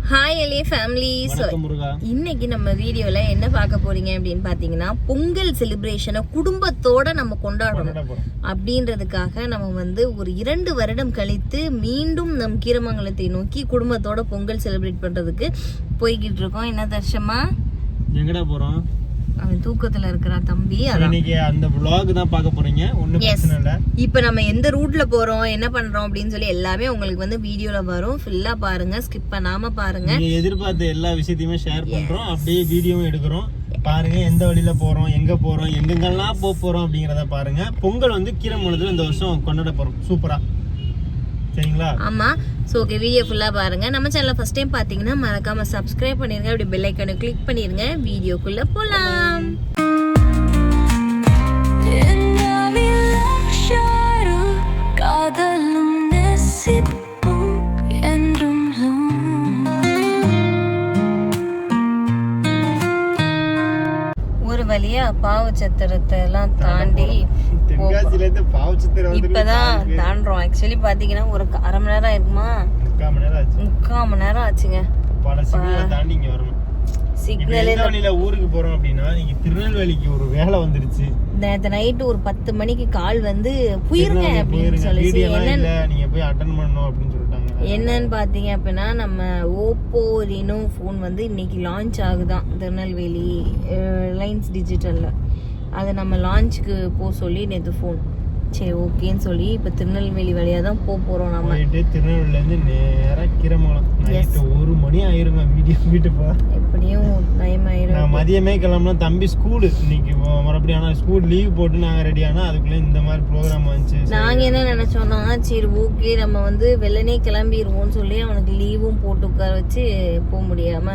Hi எலே family. இன்னைக்கு நம்ம வீடியோல என்ன பார்க்க போறீங்க அப்படின்னு பாத்தீங்கன்னா, பொங்கல் செலிப்ரேஷனை குடும்பத்தோட நம்ம கொண்டாடணும் அப்படின்றதுக்காக நம்ம ஒரு 2 வருடம் கழித்து மீண்டும் நம் கீரமங்கலத்தை நோக்கி குடும்பத்தோட பொங்கல் செலிப்ரேட் பண்றதுக்கு போய்கிட்டு இருக்கோம். என்ன தர்ஷமா எங்கடா போறோம்? அவன் தூக்கத்துல இருக்கிறா தம்பி. இன்னைக்கு அந்த vlog தான் பார்க்க போறீங்க. ஒண்ணும் பிரச்சனை இல்ல. இப்போ நம்ம எந்த ரூட்ல போறோம், என்ன பண்றோம் அப்படின்னு சொல்லி எல்லாமே உங்களுக்கு வீடியோல வரும். ஃபுல்லா பாருங்க, ஸ்கிப் பண்ணாம பாருங்க. நீங்க எதிர்பார்த்த எல்லா விஷயத்தையுமே ஷேர் பண்றோம், அப்படியே வீடியோவும் எடுக்கிறோம். பாருங்க எந்த வழியில போறோம், எங்க போறோம், எங்கெங்கெல்லாம் போறோம் அப்படிங்கறத பாருங்க. பொங்கல் கீரமங்கலத்துல இந்த வருஷம் கொண்டாட போறோம். சூப்பரா, சரிங்களா? ஆமா. சோ ஓகே, வீடியோ ஃபுல்லா பாருங்க. நம்ம சேனலை ஃபர்ஸ்ட் டைம் பாத்தீங்கன்னா மறக்காம சப்ஸ்கிரைப் பண்ணிருங்க, அப்படி பெல் ஐகானை கிளிக் பண்ணிருங்க. வீடியோக்குள்ள போலாம். ஒரு வழியா பாவச்சத்திரத்தை எல்லாம் தாண்டி இப்பதான் தாண்டோம். ஆக்சுவலி பாத்தீங்கன்னா ஒரு 1/2 மணி நேரம் இருக்குமா, 3/4 மணி நேரம் ஆச்சுங்க. சிக்னல் ஊருக்கு போறோம் அப்படின்னா நீங்க திருநெல்வேலிக்கு ஒரு வேலை வந்துருச்சு. நேத்து நைட்டு ஒரு 10 மணிக்கு கால் போயிருங்க அப்படின்னு சொல்லி, நீங்க போய் அட்டெண்ட் பண்ணணும் அப்படின்னு சொல்லிட்டாங்க. என்னன்னு பாத்தீங்க அப்படின்னா, நம்ம ஓப்போ ரினோ போன் இன்னைக்கு லான்ச் ஆகுதான் திருநெல்வேலி ரிலையன்ஸ் டிஜிட்டல்ல. அது நம்ம லான்ச்சுக்கு சொல்லி நேற்று ஃபோன். சரி ஓகேன்னு சொல்லி இப்போ திருநெல்வேலி வழியா தான் போறோம். நம்ம திருநெல்வேலில இருந்து நேரா கீரமங்கலம். நைட்டு 1 மணி ஆயிருங்க வீட்டுக்கு. எப்படியும் டைம் ஆயிரும். மதியமே கிளம்புனா தம்பி ஸ்கூலு இன்னைக்கு மறுபடியும். ஆனால் ஸ்கூல் லீவ் போட்டு நாங்கள் ரெடி ஆனால் அதுக்குள்ளே இந்த மாதிரி ப்ரோக்ராம் வந்துச்சு. நாங்கள் என்ன நினைச்சோம்னா, சரி ஓகே நம்ம வெள்ளனே கிளம்பிடுவோம்னு சொல்லி அவனுக்கு லீவும் போட்டு உட்கார வச்சு போக முடியாம,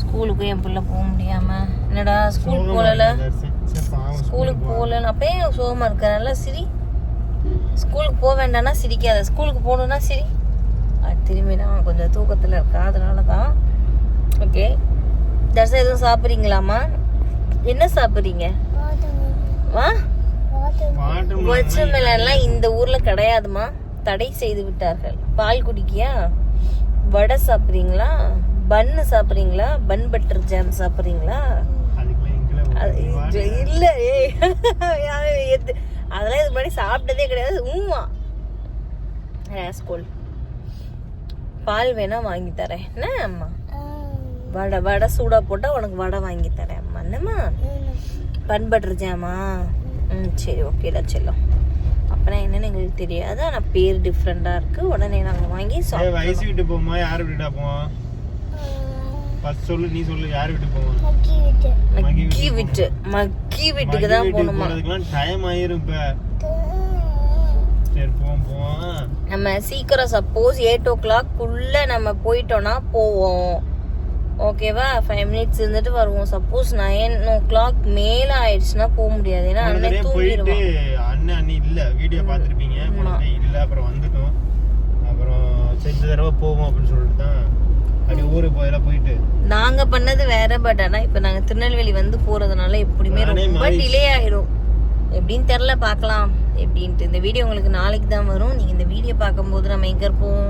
ஸ்கூலுக்கும் என் பிள்ளை போக முடியாம, என்னடா ஸ்கூலுக்கு போகல அப்பயே சோகமா இருக்கனால சிரி. ஸ்கூலுக்கு போக வேண்டாம்னா சிரிக்காத, ஸ்கூலுக்கு போகணும்னா சிரி. திரும்பி நான் கொஞ்சம் தூக்கத்துல இருக்கா, அதனாலதான். ஓகே தர்ஷா, எதுவும் சாப்பிட்றீங்களாமா? என்ன சாப்பிட்றீங்க? வாட்டர்மெலன்லாம் இந்த ஊர்ல கிடையாதுமா, தடை செய்து விட்டார்கள். பால் குடிக்கியா? வடை சாப்பிட்றீங்களா? பன்னு சாப்பிட்றீங்களா? பன் பட்டர் ஜாம் சாப்பிட்றீங்களா? இல்ல அதெல்லாம் இது மாதிரி சாப்பிட்டதே கிடையாது. ஊமா ஸ்கூல் பால் வேணா வாங்கி தரேன். என்ன அம்மா? வடை சூடா போட்டா உனக்கு வடை வாங்கி தரேன் அம்மா. என்னம்மா? பன் பட்டர் ஜாமா? சரி ஓகேடா செல்லம். அப்புறம் என்னன்னு எங்களுக்கு தெரியாது, ஆனா பேர் டிஃப்ரெண்டா இருக்கு. உடனே நாங்க வாங்கி வயசு விட்டு போமா. யாரு விட்டுட்டா போவோம்? சொல்லு, நீ சொல்லு. யார் வீட்டுக்கு போவோம்? மக்கி வீட்டுக்கு தான் போகணுமா? அதுக்கெல்லாம் டைம் ஆயிரும். இப்ப சரி போவோம். நம்ம சீக்கிரம் சப்போஸ் 8 o'clock நம்ம போயிட்டோம்னா போவோம். ஓகேவா? 5 minutes இருந்துட்டு வருவோம். சப்போஸ் 9 o'clock மேல ஆயிடுச்சுன்னா போக முடியாது. ஏன்னா அண்ணன் தூங்கிடுவான். அண்ணன் இல்ல, வீடியோ பாத்துருப்பீங்க. இல்ல அப்புறம் வந்துட்டோம். அப்புறம் செஞ்ச தடவை போவோம் அப்படின்னு சொல்லிட்டு தான் போயிட்டு நாங்க பண்ணது வேற. பட் ஆனா இப்ப நாங்க திருநெல்வேலி போறதுனால எப்படியுமே ரொம்ப டிலே ஆயிரும். எப்படின்னு தெரியல, பாக்கலாம் எப்படின்ட்டு. இந்த வீடியோ உங்களுக்கு நாளைக்கு தான் வரும். நீங்க இந்த வீடியோ பார்க்கும்போது நம்ம எங்க இருப்போம்?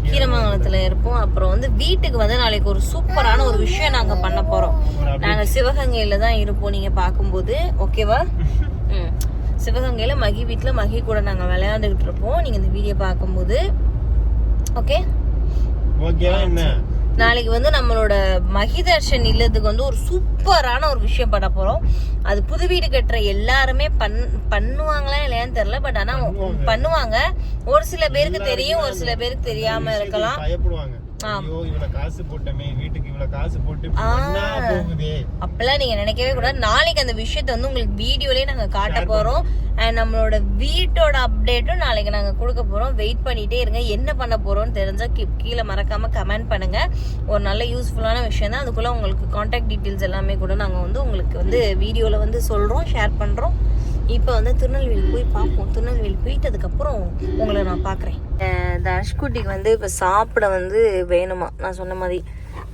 கீரமங்கலத்துல இருப்போம். அப்புறம் வீட்டுக்கு நாளைக்கு ஒரு சூப்பரான ஒரு விஷயம் நாங்க பண்ண போறோம். நாங்க சிவகங்கையில தான் இருப்போம் நீங்க பார்க்கும்போது. ஓகேவா? சிவகங்கையில மகி வீட்டுல மகி கூட நாங்க விளையாண்டுகிட்டு இருப்போம் நீங்க இந்த வீடியோ பார்க்கும்போது. ஓகே நாளைக்கு நம்மளோட மகிதர்ஷன் இல்லத்துக்கு ஒரு சூப்பரான ஒரு விஷயம் பண்ண போறோம். அது புது வீடு கட்டுற எல்லாருமே பண்ணுவாங்களா இல்லையான்னு தெரியல. பட் ஆனா பண்ணுவாங்க. ஒரு சில பேருக்கு தெரியும், ஒரு சில பேருக்கு தெரியாம இருக்கலாம். அப்பெல்லாம் நீங்க நினைக்கவே கூடாது. நாளைக்கு அந்த விஷயத்த உங்களுக்கு வீடியோலயே நாங்க காட்ட போறோம். அண்ட் நம்மளோட வீட்டோட அப்டேட்டும் நாளைக்கு நாங்க கொடுக்க போறோம். வெயிட் பண்ணிட்டே இருங்க. என்ன பண்ண போறோம்னு தெரிஞ்சா கீழே மறக்காம கமெண்ட் பண்ணுங்க. ஒரு நல்ல யூஸ்ஃபுல்லான விஷயம் தான். அதுக்குள்ள உங்களுக்கு கான்டாக்ட் டீடைல்ஸ் எல்லாமே கூட நாங்க உங்களுக்கு வீடியோல சொல்றோம், ஷேர் பண்றோம். இப்போ திருநெல்வேலி போய் பார்ப்போம். திருநெல்வேலி போயிட்டு அதுக்கப்புறம் உங்களை நான் பார்க்குறேன். தர்ஷ்குட்டிக்கு இப்போ சாப்பிட வேணுமா நான் சொன்ன மாதிரி.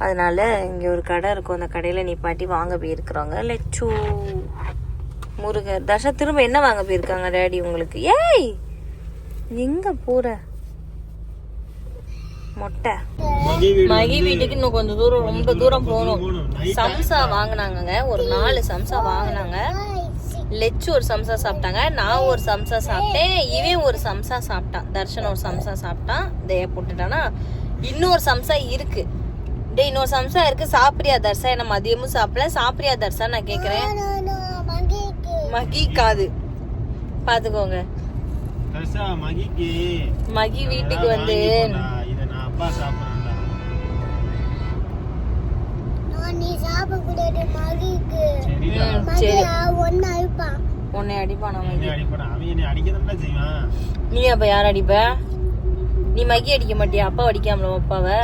அதனால இங்கே ஒரு கடை இருக்கும், அந்த கடையில் நிப்பாட்டி வாங்க போயிருக்கிறாங்க. லெச்சு முருகர் தர்ஷா திரும்ப என்ன வாங்க போயிருக்காங்க டேடி உங்களுக்கு? ஏய் எங்க போற? மொட்டை வீடு மகி வீட்டுக்கு இன்னும் கொஞ்சம் தூரம், ரொம்ப தூரம் போகணும். Night சம்சா வாங்கினாங்க, ஒரு 4 சம்சா வாங்கினாங்க. லெச்சு ஒரு சம்சா சாப்பிட்டாங்க, நான் ஒரு சம்சா சாப்பிட்டேன், இவன் ஒரு சம்சா சாப்பிட்டான், தர்ஷன் ஒரு சம்சா சாப்பிட்டான். இதைய போட்டுட்டானா இன்னொரு சம்சா இருக்கு. டே இன்னொரு சம்சா இருக்கு, சாப்பிட்றியா தர்ஷா? என்ன மதியமும் சாப்பிடல, சாப்பிட்றியா தர்ஷா நான் கேக்குறேன். மகி காது பாத்துக்கோங்க. தர்ஷா மகிக்கு மகி வீட்டுக்கு வந்து இத நான் அப்பா சாப்பிடுறேன்டா. நீ சாப்பிடக்கூடாது மகிக்கு. சரிடா. சரி ஒன்னு அழிப்பான். உன்னை அடிப்பான் என்னை மகி. அடிப்படா, அவன் என்னை அடிக்கதான்டா செய்வான். நீ அப்ப யார் அடிப்ப? நீ மகி அடிக்க மாட்டியா? அப்பா அடிக்காமல அப்பாவை?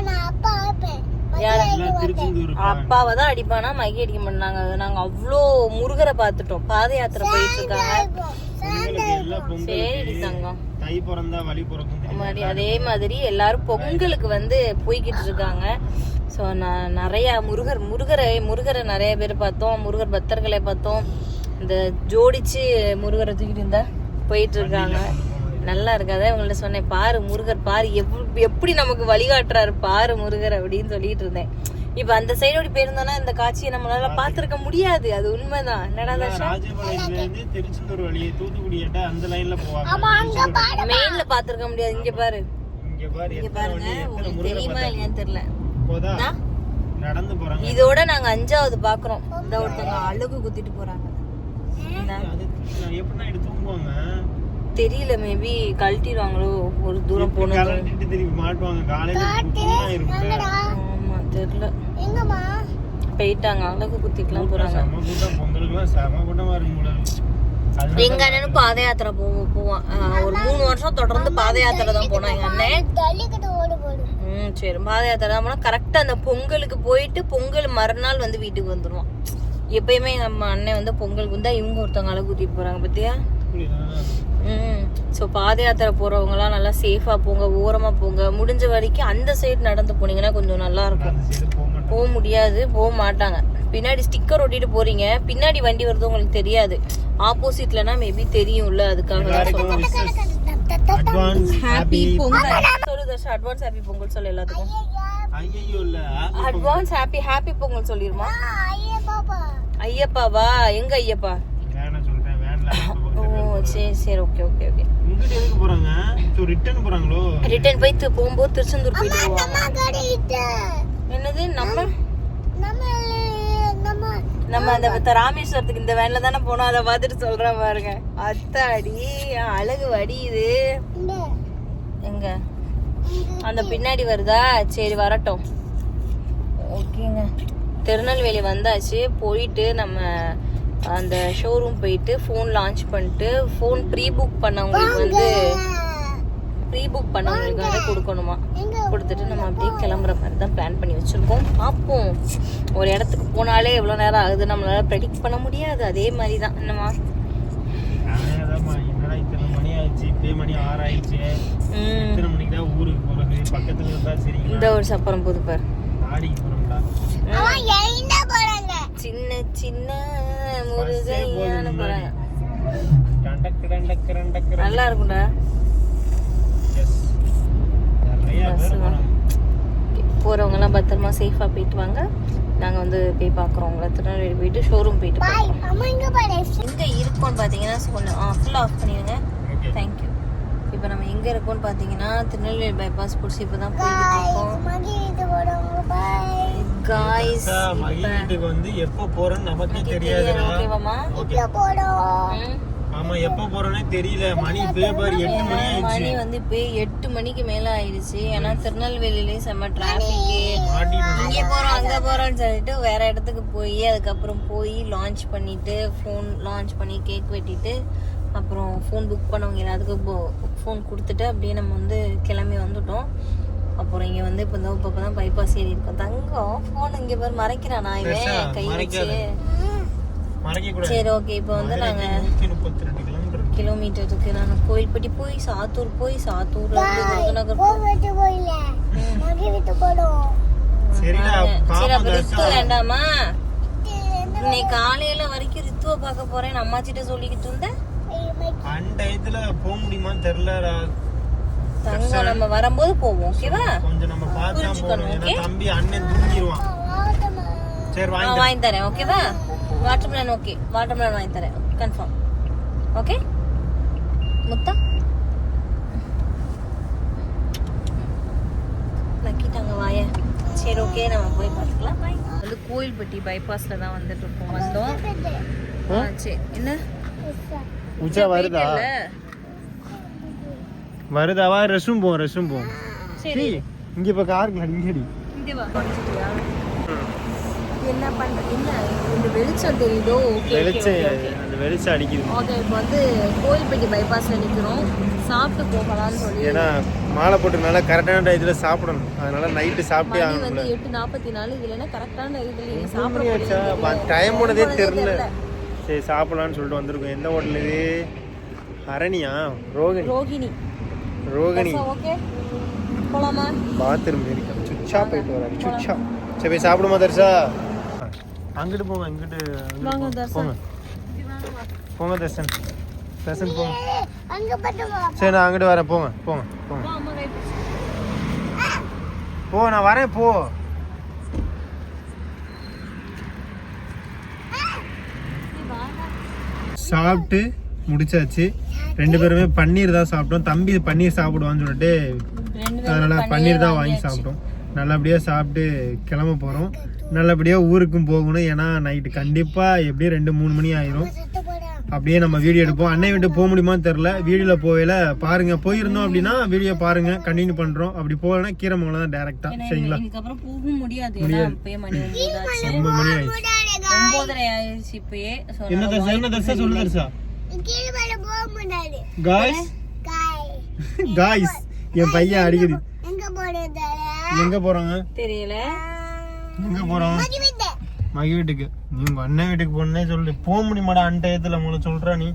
நான் அப்பா ஆப்பேன். எல்லாம் திருச்செந்தூர் அப்பாவை தான் அடிப்பானா, மகி அடிக்க மாட்டாங்க. நாங்க அவ்வளோ முருகரை பார்த்துட்டோம், பாத யாத்திரை போயிட்டு இருக்காங்க. எல்லாம் சரி பொங்கலுக்கு தங்கம். தை பிறந்தா வழி பிறக்கும் மாதிரி அதே மாதிரி எல்லாரும் பொங்கலுக்கு வந்து போய்கிட்டு இருக்காங்க. ஸோ நான் நிறைய முருகரை நிறைய பேர் பார்த்தோம், முருகர் பக்தர்களை பார்த்தோம். இந்த ஜோடிச்சு முருகரை தூக்கிட்டு இருந்தா போயிட்டு இருக்காங்க. நல்லா இருக்காத உங்கள்ட்ட சொன்னேன், பாரு முருகர் பாரு எப்படி நமக்கு வழிகாட்டுறாரு பாரு முருகர் அப்படின்னு சொல்லிட்டு இருந்தேன். இப்ப அந்த சைடோடி போயிருந்தோம்னா இந்த காட்சியை நம்மளால பாத்துருக்க முடியாது. அது உண்மைதான். என்னடா தர்ஷா? ராஜபாளையத்துல இருந்து திருச்செந்தூர் வழி தூத்துக்குடி அந்த லைன்ல போவாங்க. மெயின்ல பாத்துருக்க முடியாது. இங்க பாரு, இங்க பாரு இங்க எத்தனை பாருங்க. வழி, எத்தனை உங்களுக்கு முருகரை தெரியுமா பார்த்தாங்க. இல்லையான்னு தெரியல. போதா நான் நடந்து போறாங்க. இதோட நாங்க 5வது பாக்குறோம். இந்த ஒருத்தவங்க அழகு குத்திட்டு போறாங்க. இந்தா. அது எப்படின்னா எடுத்து தூங்குவாங்க, தெரியல, மேபி கழட்டிடுவாங்களோ ஒரு தூரம் போனது. கலட்டிட்டு திருப்பி மாட்டுவாங்க. காலையில இருக்குல்ல, ஆமா தெரியல, எங்கம்மா போயிட்டாங்க. அழகு குத்திட்டுலாம் போறாங்க. செம கூட்டம். பொங்கலுக்குலாம் செம கூட்டமா இருக்கும் போல. எங்க அண்ணனும் பாத யாத்திரை போவான். ஒரு 3 வருஷம் தொடர்ந்து பாத யாத்திரை தான் போனான் எங்க அண்ணன். தள்ளிக்கிட்டு ஓடு போடு. சரி, பாத யாத்திரை தான் போனா கரெக்டா அந்த பொங்கலுக்கு போயிட்டு பொங்கல் மறுநாள் வந்து வீட்டுக்கு வந்துருவான். எப்பயுமே நம்ம அண்ணன் வந்து பொங்கலுக்கு வந்தா இவங்க ஒருத்தவங்க அழகு குத்திட்டு போறாங்க பத்தியா. ஸோ பாத யாத்திரை போறவங்கலாம் நல்லா சேஃபா போங்க, ஓரமா போங்க. முடிஞ்ச வரைக்கும் அந்த சைடு நடந்து போனீங்கன்னா கொஞ்சம் நல்லா இருக்கும். போக முடியாது, போக மாட்டாங்க. பின்னாடி ஸ்டிக்கர் ஒட்டிட்டு போறீங்க, பின்னாடி வண்டி வருது உங்களுக்கு தெரியாது. ஆப்போசிட்லனா மேபி தெரியும்ல, அதுக்காக தான் சொல்றேன். அட்வான்ஸ் ஹாப்பி பொங்கல் சொல்லு தர்ஷா. அட்வான்ஸ் ஹாப்பி பொங்கல் சொல்லு எல்லாத்துக்கும். ஐயோ இல்ல அட்வான்ஸ் ஹாப்பி பொங்கல் சொல்லிருமா? ஐயா பாப்பா. ஐயப்பாவா? எங்க ஐயப்பா? வேணா சொல்றேன், வேன்ல ஓ சரி ஓகே. இங்கிட்ட எதுக்கு போறாங்க? சோ ரிட்டர்ன் போறாங்களோ? ரிட்டர்ன் போய் போகும்போது திருச்செந்தூர் போயிட்டு போவாங்க. என்னது நம்ம அந்த ராமேஸ்வரத்துக்கு இந்த வேன்ல தானே போனோம், அதை பார்த்துட்டு சொல்றேன் பாருங்க. அத்தாடி அழகு வடியுது. எங்க அந்த பின்னாடி வருதா? சரி வரட்டும். ஓகேங்க, திருநெல்வேலி வந்தாச்சு. போயிட்டு நம்ம அந்த ஷோரூம் போயிட்டு ஃபோன் லான்ச் பண்ணிட்டு ஃபோன் ப்ரீ புக் பண்ணவங்களுக்கு வந்து கொடுக்கணுமா. கொடுத்துட்டு நம்ம அப்படியே கிளம்புற மாதிரி தான் பிளான் பண்ணி வச்சிருக்கோம். பார்ப்போம். ஒரு இடத்துக்கு போனாலே எவ்வளோ நேரம் ஆகுது நம்மளால ப்ரெடிக்ட் பண்ண முடியாது. அதே மாதிரி தான் என்னமா. என்னடா இத்தனை மணி ஆயிடுச்சு, இப்பயே மணி 6 ஆயிடுச்சு. இத்தனை மணிக்கு தான் ஊருக்கு போறது. பக்கத்துல இருந்தா சரி. இந்த ஒரு சப்பரம் போது பாரு, ஆடிக்கு போறோம்டா. சின்ன முருகையான போறாங்க. டண்டக் நல்லா இருக்கும்டா. நிறைய பேர் போறாங்க. போறவங்க எல்லாம் பத்திரமா சேஃபா போயிட்டு வாங்க. நாங்க வந்து போய் பாக்குறோம் உங்களை. திருநெல்வேலி போயிட்டு ஷோரூம் போயிட்டு எங்க இருக்கோம்னு பாத்தீங்கன்னா ஃபுல் ஆஃப் பண்ணிடுங்க. தேங்க்யூ. இப்போ நம்ம எங்க இருக்கோம்னு பாத்தீங்கன்னா திருநெல்வேலி பைபாஸ் புடிச்சு இப்பதான் போயிட்டு இருக்கோம். காய்ஸ் வீட்டுக்கு வந்து எப்ப போறோம்னு நமக்கே தெரியாதுடா. ஓகேவாமா? ஆமா, எப்ப போறோம்னே தெரியல. மணி இப்பவே பாரு 8 மணி ஆயிடுச்சு. மணி வந்து இப்போ 8 மணிக்கு மேல ஆயிடுச்சு. ஏன்னா திருநெல்வேலியிலே செம்ம டிராபிக். இங்கே போறோம் அங்க போறோம்னு சொல்லிட்டு வேற இடத்துக்கு போய் அதுக்கப்புறம் போய் லான்ச் பண்ணிட்டு ஃபோன் லான்ச் பண்ணி கேக் வெட்டிட்டு அப்புறம் ஃபோன் புக் பண்ணவங்க எல்லாத்துக்கும் ஃபோன் கொடுத்துட்டு அப்படியே நம்ம வந்து கிளம்பி வந்துட்டோம். அப்புறம் இங்க வந்து இப்பதான் பைபாஸ் ஏறி இருக்கோம். தங்கம் ஃபோன் இங்க பேர் மறைக்கிறானா இவன் கை வச்சு. சரி ஓகே, இப்போ வந்து நாங்க 132 கிலோமீட்டருக்கு நாங்க கோயில்பட்டி போய் சாத்தூர்ல இருந்து விருதுநகர் சரி அப்ப ரித்து வேண்டாமா? இன்னைக்கு காலையில வரைக்கும் ரித்துவை பார்க்க போறேன் அம்மாச்சிட்ட சொல்லிக்கிட்டு இருந்தேன். அந்த இதுல போக முடியுமான்னு தெரியலடா. தங்கம் நம்ம வரும்போது போவோம் ஓகேவா கொஞ்சம் நம்ம பார்த்தா புரிஞ்சுக்கணும், போறோம். okay? ஏன்னா தம்பி அண்ணன் தூங்கிடுவான். சரி வாங்கி வாங்கி தரேன் ஓகேவா வாட்டர்மெலன் ஓகே வாட்டர்மெலன் வாங்கி தரேன் கன்ஃபார்ம் ஓகே முத்தா நக்கிட்டாங்க வாய சரி ஓகே நம்ம போய் பார்த்துக்கலாம் பாய் வந்து கோயில்பட்டி பைபாஸ்ல தான் வந்துட்டு இருக்கோம் வந்தோம் சரி என்ன உச்சா வருதா இல்ல வருதாவா ரெஸ்ட்ரூம் போவோம் சரி இங்க இப்ப காருக்கு அடிங்கடி இங்க வா படிச்சிட்டியா என்ன பண்ற என்ன இந்த வெளிச்சம் தெரியுதோ ஓகே அந்த வெளிச்சம் அடிக்குது. ஓகே இப்போ வந்து கோயில்பட்டி பைபாஸ்ல நிக்கிறோம் சாப்பிட்டு போகலாம்னு சொல்லி ஏன்னா மாலை போட்டுனால கரெக்டான டயத்துல சாப்பிடணும். அதனால நைட்டு சாப்பிட்டே மணி ஆகணும். வந்து 8:44 இதுலனா கரெக்டான இதுல நீங்க சாப்பிட டைம் போனதே தெரியல. சரி சாப்பிடலாம்னு சொல்லிட்டு வந்திருக்கோம். எந்த ஹோட்டல் இது? அரணியா? ரோகிணி ஓகே போலாமா பாத்ரூம் இருக்கு. சுச்சா போயிட்டு வராங்க. சுச்சா சரி போய் சாப்பிடுமா தர்ஷா? அங்கிட்டு போங்க இங்கிட்டு வாங்க தர்ஷன் போங்க தர்ஷன் போங்க அங்க பட்டு வா சரி நான் அங்கிட்டு வரேன் போங்க அம்மா கை போ நான் வரேன் போ சாப்பிட்டு முடிச்சாச்சு. 2 பேருமே பன்னீர் தான் சாப்பிட்டோம். தம்பி பன்னீர் சாப்பிடுவான்னு சொல்லிட்டு அதனால பன்னீர் தான் வாங்கி சாப்பிட்டோம். நல்லபடியா சாப்பிட்டு கிளம்ப போறோம். நல்லபடியா ஊருக்கும் போகணும். ஏன்னா நைட்டு கண்டிப்பா எப்படியும் 2-3 மணி ஆயிரும். அப்படியே நம்ம வீடியோ எடுப்போம். அன்னை விட்டு போக முடியுமான்னு தெரியல. வீடியோல போகல பாருங்க. போயிருந்தோம் அப்படின்னா வீடியோ பாருங்க கண்டினியூ பண்றோம். அப்படி போகலன்னா கீரமங்கலம் தான் டைரக்டா. சரிங்களா? இதுக்கப்புறம் போக முடியாது ஏன்னா இப்பயே மணி 9 மணி ஆயிடுச்சு. 9:30 ஆயிடுச்சு இப்பயே என்ன தர்ஷா சொல்லு தர்ஷா. கீழ மேல போக முடியாது காய்ஸ் காய் என் பையன் அடிக்குது. எங்க போறது எங்க போறாங்க தெரியல எங்க போறோம்? மகி வீட்டுக்கு. நீ உங்க அண்ணன் வீட்டுக்கு போனே சொல்லு. போக முடியுமாடா அன்டயத்துல உங்களை சொல்ற நீ.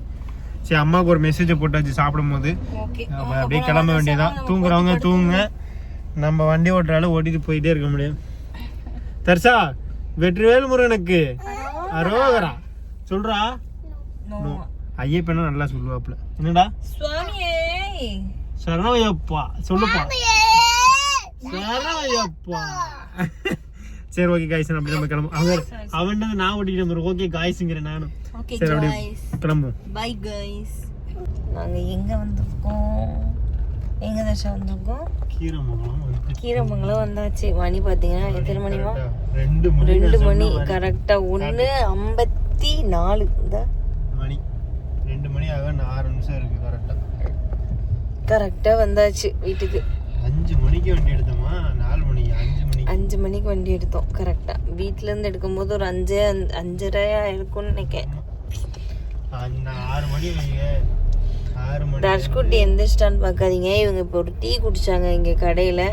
சரி அம்மாவுக்கு ஒரு மெசேஜ் போட்டாச்சு சாப்பிடும் போது. ஓகே அப்படியே கிளம்ப வேண்டியதான். தூங்குறவங்க தூங்குங்க. நம்ம வண்டி ஓட்டுறாலும் ஓட்டிட்டு போயிட்டே இருக்க முடியும். தர்ஷா வெற்றிவேல் முருகனுக்கு அரோகரா சொல்றா. ஐயப்பனா நல்லா சொல்லுவாப்ல. என்னடா சுவாமியே சரணமையப்பா சொல்லுப்பா. சரணமையப்பா. சரி ஓகே காய்ஸ் அப்படி நம்ம கிளம்பும். அவன் நான் ஓட்டிட்டு ஓகே காய்ஸ்ங்கிற நானும். சரி அப்படி கிளம்பும். Bye guys. நாங்க எங்க வந்திருக்கோம்? எங்க தர்ஷா வந்திருக்கோம்? கீரமங்கலம் வந்தாச்சு. மணி பாத்தீங்கன்னா எத்தனை மணிமா? 2 மணி கரெக்டா. 1:54 மணி 2 மணி ஆக 6 நிமிஷம் இருக்கு. கரெக்டா வந்தாச்சு வீட்டுக்கு. 5 மணிக்கு வண்டி எடுத்தோமா? 4 மணி 5 மணிக்கு வண்டி எடுத்தோம் கரெக்டா. வீட்ல இருந்து எடுக்கும்போது ஒரு 5:30 இருக்கும்னு நினைக்கிறேன். 6 மணி 6 மணி. தர்ஷ்குட்டி எந்திரிச்சிட்டான்னு பார்க்காதீங்க. இவங்க இப்போ ஒரு டீ குடிச்சாங்க இங்கே கடையில்.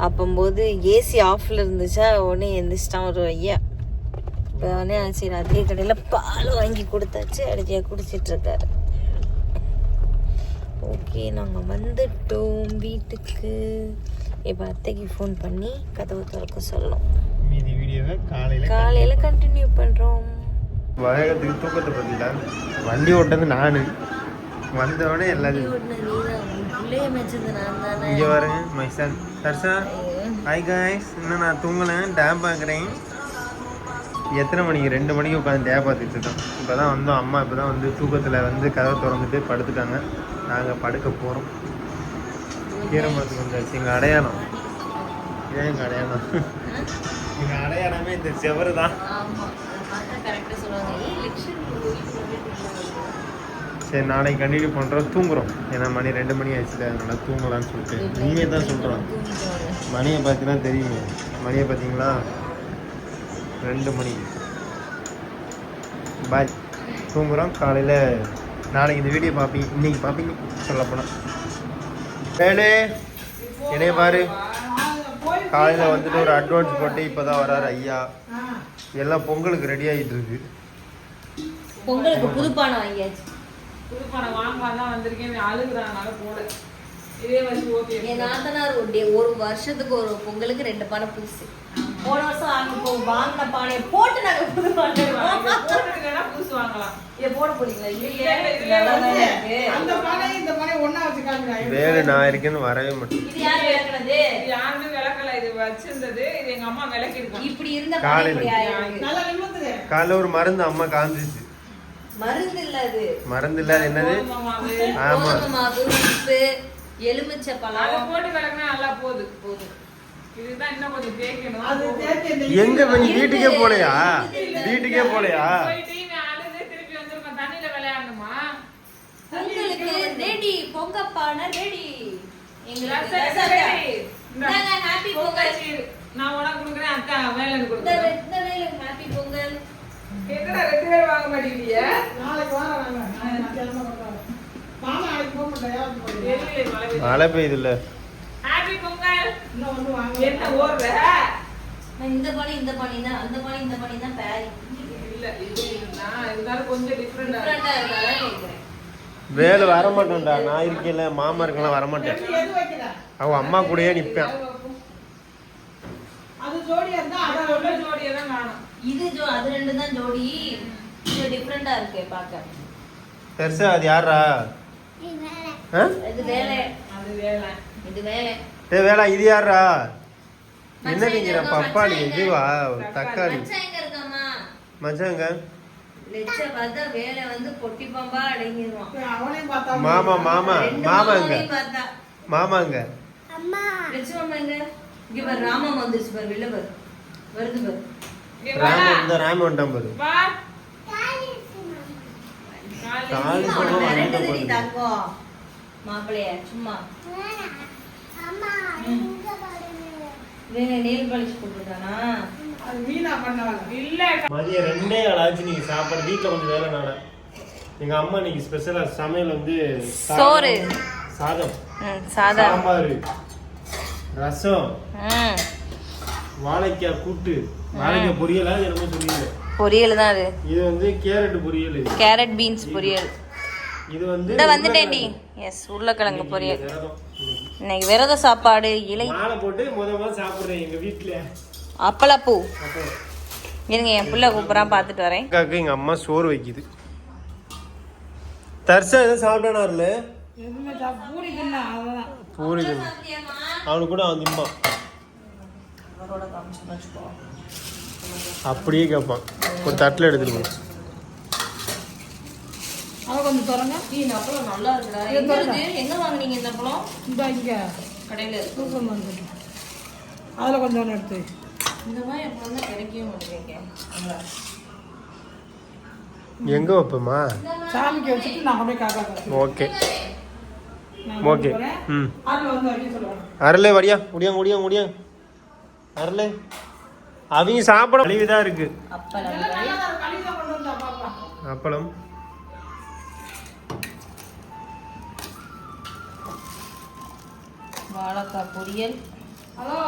அப்போம்போது ஏசி ஆஃப்ல இருந்துச்சா உடனே எந்திரிச்சிட்டான் ஒரு ஐயா. இப்போ உடனே சரி அதே கடையில் பால் வாங்கி கொடுத்தாச்சு. அடிச்சியாக குடிச்சிட்டு இருக்காரு. ஓகே நாங்கள் வந்துட்டோம் வீட்டுக்கு. இப்போ அத்தைக்கு ஃபோன் பண்ணி கதவு திறக்க சொல்லணும். மீதி வீடியோவை காலையில் கண்டினியூ பண்ணுறோம். வழக்கத்துக்கு தூக்கத்தை பற்றில வண்டி ஓட்டது நான் வந்தவொடனே எல்லாத்தையும் இங்கே வரேன். மைசன் தர்ஷா ஹாய் காய்ஸ். இன்னும் நான் தூங்கலேன். டேம் பார்க்குறேன். எத்தனை மணிக்கு? 2 மணிக்கு உட்காந்து டேப் பார்த்துட்டு இருக்கோம். இப்போ தான் வந்தோம். அம்மா இப்போ தான் வந்து தூக்கத்தில் வந்து கதவை திறந்துட்டு படுத்துட்டாங்க. நாங்கள் படுக்க போகிறோம். கீரமரத்துக்கு வந்தாச்சு. எங்கள் அடையாளம் ஏன் எங்கள் அடையாளம்? எங்கள் அடையாளமே இந்த செவரு தான். சரி நாளைக்கு கண்டினியூ பண்ணுறோம். தூங்குறோம். ஏன்னா மணி 2 மணி ஆயிடுச்சு. அதனால தூங்கலான்னு சொல்லிட்டு நீங்களே தான் சொல்கிறோம். மணியை பார்த்தீங்கன்னா தெரியுமே. மணியை பார்த்தீங்களா? 2 மணி. பாய். தூங்குறோம். காலையில் நாளைக்கு இந்த வீடியோ பார்ப்பீங்க. இன்னைக்கு பார்ப்பீங்க சொல்லப்போனால். வேலு என்னைய பாரு. காலையில் வந்துட்டு ஒரு அட்வான்ஸ் போட்டு இப்போ தான் வராரு ஐயா. எல்லாம் பொங்கலுக்கு ரெடி ஆகிட்டு இருக்கு. பொங்கலுக்கு புதுப்பானை வாங்கியாச்சு. புதுப்பானை வாங்கலாம் வந்திருக்கேன். அழுகுறாங்கனால போல. இதே வச்சு ஓகே. என் நாத்தனார் ஒரு வருஷத்துக்கு ஒரு பொங்கலுக்கு 2 பானை புதுசு. போன வருஷம் வாங்கின பானையை போட்டு நாங்க புது பானை போட்டுட்டுனா புதுசு வாங்கலாம். இதை போட போறீங்களா? இல்லையே, இதுல நல்லா வந்து தானே இருக்கு. அந்த பானை இந்த பானை ஒண்ணா வச்சு காமிக்கிறாங்க. வேலை நான் இருக்கேன்னு வரவே மாட்டேன். இது யார் விளக்குனது? இது யாருமே விளக்கல, இது வச்சிருந்தது. இது எங்க அம்மா விளக்கி இருக்காங்க. இப்படி இருந்த பானை காலையில. இப்படி ஆயிருக்கு. நல்லா நிமித்துது. காலைல ஒரு மருந்து அம்மா காமிச்சிச்சு. மருந்து இல்ல அது. மருந்து இல்ல என்னது? கோதுமை மாவு. ஆமா. கோதுமை மாவு, உப்பு, எலுமிச்சை அதை பழம். போட்டு விளக்குனா நல்லா போகுது. இதுதான் இன்னும் கொஞ்சம் தேய்க்கணும். அது எங்க நீ வீட்டுக்கே போலையா? வீட்டுக்கே போலையா? போயிட்டு இவன் அழுது திருப்பி வந்துருக்கான். தண்ணியில விளையாடணுமா? உங்களுக்கு ரெடி பொங்கப்பானை ரெடி. எங்களுக்கு சரி, சரி. இந்தாங்க, happy பொங்கல். நான் உனக்கு கொடுக்குறேன், அக்கா வேலைன்னு இந்த கொடுக்குறேன். இந்த வேலை happy பொங்கல். என்னடா 2 பேரும் வாங்க மாட்டேங்கிறீங்க? நாளைக்கு வாங்க வாங்க. மாமா நாளைக்கு போக மாட்டாயா? மழை பெய்யுது இல்ல? ஹாப்பி பொங்கல். இன்னும் வந்து வாங்க. என்ன ஓடுற? இந்த பானை இந்த பானை தான், அந்த பானை இந்த பானை தான் பேரி. இல்ல இதுதான் இருந்தாலும் கொஞ்சம் டிஃபரெண்டா டிஃபரெண்டா இருக்கா கேக்குறேன். வேலை வர மாட்டேன்டா. நான் இருக்கேன்ல, மாமா இருக்கலாம் வர மாட்டேன். எது வைக்கிற? அவன் அம்மா கூடயே நிப்பேன். அது ஜோடியா இருந்தா அதோட ஜோடியா தான் காணும். இது அது ரெண்டு தான் ஜோடி. இது டிஃபரெண்டா இருக்கு பார்க்க. பெருசா அது யாரா? இது வேலை. ஆ? இது வேலை. அது வேலை. இது வேலை. வேலை இது யாரா? என்ன மச்சான் நீங்கிற எங்க பப்பாளி மச்சான் இதுவா? தக்காளி. மச்சான் எங்க இருக்காமா? மச்சாங்க லெச்ச பார்த்தா வேலை வந்து பொட்டி பாம்பா அடங்கிடுவான். அவனையும் பார்த்தா மாமா மாமா ரெண்டு மாமாங்க மாமாவையும் பார்த்தா. மாமாங்க அம்மா லெச்ச மாமா எங்க? இங்க பாரு ராமா வந்துருச்சு பாரு, வெளில பாரு. வருது பாரு. இங்க வா. ராம இந்த ராம வந்துட்டான் பாரு. வா. காலி காலி சும்மா சொல்லுவா, அவனை எங்க மிரட்டுதுடி போகுது? தங்கம். மாப்பிள்ளைய சும்மா வேணாம். அம்மா இங்க பாருங்க. வேலை நெயில் பாலிஷ் போட்டுருக்கானா? அது மீனா பண்ணவாங்க. இல்ல மதியம் 2 ஆளாச்சு நீங்க சாப்பாடு. வீட்டுல கொஞ்சம் வேலை நாள எங்க அம்மா இன்னைக்கு ஸ்பெஷலா சமையல் வந்து சோறு. சாதம், சாதா. சாம்பார், ரசம், வாழைக்காய் கூட்டு, வாழைக்காய் பொரியலா என்னமோ சொல்லியில. பொரியல் தான் அது. இது வந்து கேரட் பொரியல். கேரட் பீன்ஸ் பொரியல். இது வந்து இந்த வந்துட்டேன்டி. எஸ், உருளைக்கிழங்கு பொரியல். விரதம். இன்னைக்கு விரத சாப்பாடு இலை மாலை போட்டு முதல்ல சாப்பிடுறேன் எங்க வீட்டுல. அப்பளப்பூ. இருங்க, என் பிள்ளை கூப்பிட்றான், பார்த்துட்டு வரேன். அக்காக்கு எங்க அம்மா சோறு வைக்குது. தர்சா எதுவும் சாப்பிட்டானாருல? எதுவுமே பூரி தின்னா அவ்வளவுதான். பூரி தின்னு. அவனுக்கு கூட அவன் திம்பான். அப்படியே கேட்பான். ஒரு தட்டில் எடுத்துட்டு போ. அவன் கொஞ்சம் திறங்க. இந்த அப்பளம் நல்லா இருக்குடா. எங்க இருக்கு? எங்க வாங்குனீங்க இந்த அப்பளம்? இந்த இங்க கடையில இருக்கு. தூக்கம் வந்துட்டு அதுல கொஞ்சம் எடுத்து இந்த மாதிரி அப்பளம் தான் கிடைக்கவே மாட்டேங்க. எங்க வைப்பமா? சாமிக்கு வச்சுட்டு நான் அப்படியே காக்கா ஓகே ஓகே. ம் அதுல வந்து வைக்க சொல்லுவாங்க. அரலே வடியா முடியா முடியா முடியா அரலே. அவங்க சாப்பிட கழிவுதான் இருக்கு. அப்பளம் கழிவுதான் கொண்டு வந்தா பாப்பா. அப்பளம் வாழைக்காய் பொரியல். ஹலோ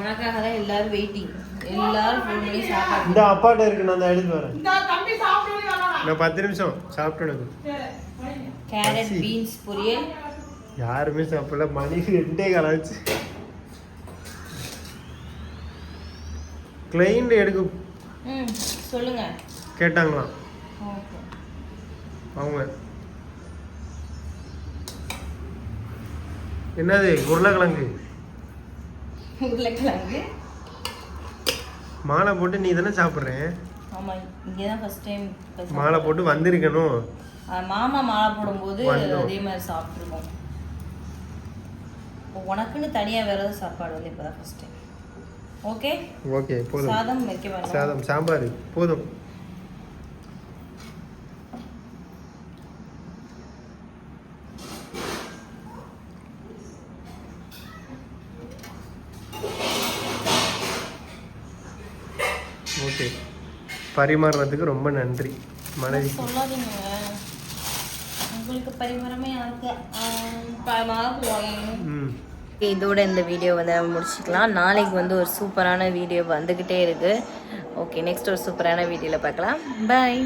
உனக்காக தான் எல்லாரும் வெயிட்டிங். எல்லாரும் ஃபோன் பண்ணி சாப்பாடு. இந்த அப்பாட்ட இருக்கு, நான் எடுத்து வரேன். இந்த தம்பி சாப்பிடவே வேணாம். நான் 10 நிமிஷம் சாப்பிட்டு. கேரட் பீன்ஸ் பொரியல். யாருமே சாப்பிடல. மணி 2 ஆச்சு. கிளைண்ட் எடுக்க சொல்லுங்க. கேட்டாங்களாம் ஓகே. அவங்க. என்னது? உருளைக்கிழங்கு உருளைக்கிழங்கு மாலை போட்டு நீ தானே சாப்பிட்றேன். ஆமா, இங்கே தான் ஃபர்ஸ்ட் டைம் மாலை போட்டு வந்திருக்கணும். மாமா மாலை போடும்போது வந்தோம். அதே மாதிரி சாப்பிட்ருக்கோம். உனக்குன்னு தனியா வேற ஏதாவது சாப்பாடு வந்து இப்போதான் ஃபர்ஸ்ட் டைம். ஓகே ஓகே போதும். சாதம் வைக்க வேண்டாம். சாதம் சாம்பார் போதும். ஓகே, பரிமாறுறதுக்கு ரொம்ப நன்றி மனைவி. சொல்லாதீங்க, உங்களுக்கு பரிமாறமே யாருக்கு ம் இதோட இந்த வீடியோ வந்து நம்ம முடிச்சுக்கலாம். நாளைக்கு வந்து ஒரு சூப்பரான வீடியோ வந்துக்கிட்டே இருக்குது. ஓகே, நெக்ஸ்ட் ஒரு சூப்பரான வீடியோவில் பார்க்கலாம். பாய்.